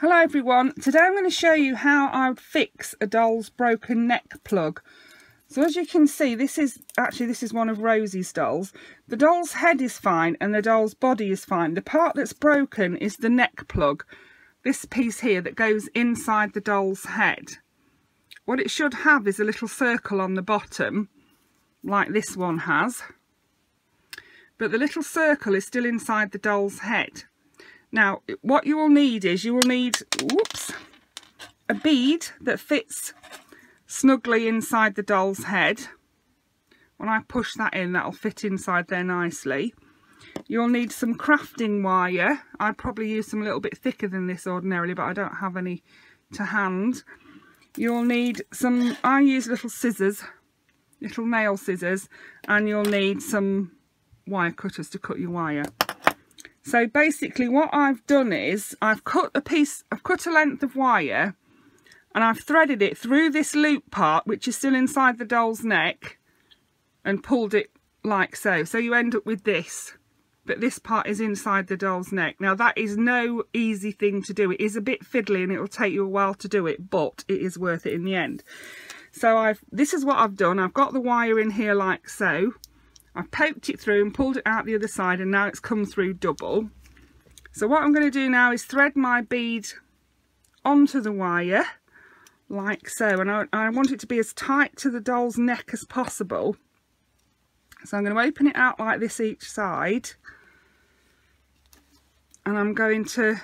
Hello everyone, today I'm going to show you how I would fix a doll's broken neck plug. So as you can see, this is one of Rosie's dolls. The doll's head is fine and the doll's body is fine. The part that's broken is the neck plug, this piece here that goes inside the doll's head. What it should have is a little circle on the bottom, like this one has. But the little circle is still inside the doll's head. Now, what you will need is, a bead that fits snugly inside the doll's head. When I push that in, that'll fit inside there nicely. You'll need some crafting wire. I'd probably use some a little bit thicker than this ordinarily, but I don't have any to hand. You'll need some, I use little scissors, little nail scissors, and you'll need some wire cutters to cut your wire. So basically what I've done is I've cut a length of wire and I've threaded it through this loop part, which is still inside the doll's neck, and pulled it like so. So you end up with this, but this part is inside the doll's neck. Now that is no easy thing to do. It is a bit fiddly and it will take you a while to do it, but it is worth it in the end. So this is what I've done. I've got the wire in here like so. I've poked it through and pulled it out the other side, and now it's come through double. So what I'm going to do now is thread my bead onto the wire like so, and I want it to be as tight to the doll's neck as possible. So I'm going to open it out like this each side, and I'm going to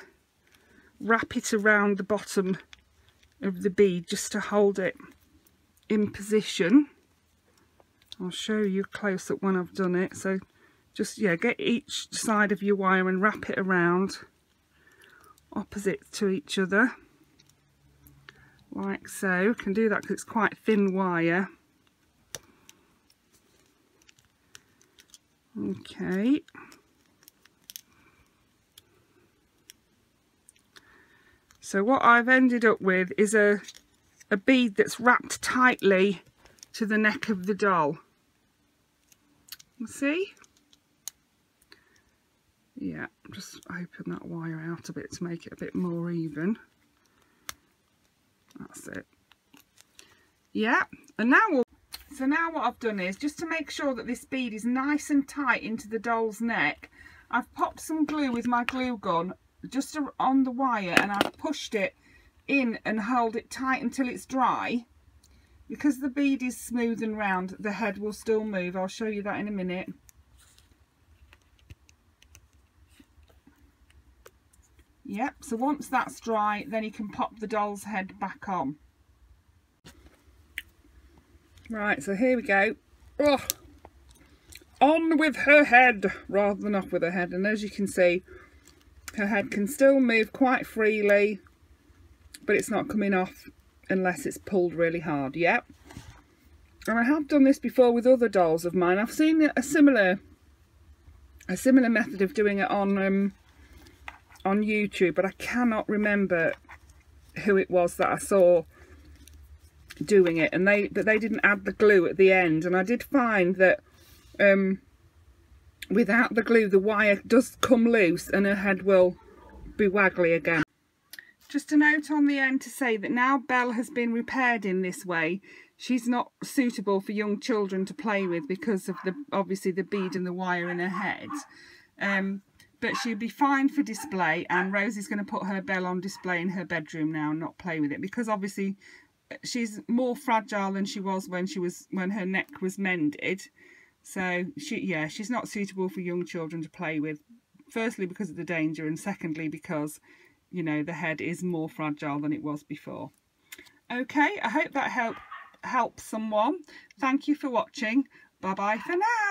wrap it around the bottom of the bead just to hold it in position. I'll show you close up when I've done it. So just, yeah, get each side of your wire and wrap it around opposite to each other like so. I can do that because it's quite thin wire. Okay. So what I've ended up with is a bead that's wrapped tightly to the neck of the doll. See? Yeah, just open that wire out a bit to make it a bit more even. That's it. Yeah, and now now what I've done is, just to make sure that this bead is nice and tight into the doll's neck, I've popped some glue with my glue gun just on the wire, and I've pushed it in and held it tight until it's dry. Because the bead is smooth and round, the head will still move. I'll show you that in a minute. Yep, so once that's dry, then you can pop the doll's head back on. Right, so here we go. Oh, on with her head rather than off with her head. And as you can see, her head can still move quite freely, but it's not coming off unless it's pulled really hard. Yep. And I have done this before with other dolls of mine. I've seen a similar method of doing it on YouTube, but I cannot remember who it was that I saw doing it, and they didn't add the glue at the end. And I did find that without the glue, the wire does come loose and her head will be waggly again. Just a note on the end to say that now Belle has been repaired in this way, she's not suitable for young children to play with because of obviously the bead and the wire in her head. But she'll be fine for display, and Rosie's going to put her Belle on display in her bedroom now and not play with it, because obviously she's more fragile than she was when her neck was mended. So she's not suitable for young children to play with. Firstly, because of the danger, and secondly because, you know, the head is more fragile than it was before. Okay, I hope that helps someone. Thank you for watching. Bye bye for now.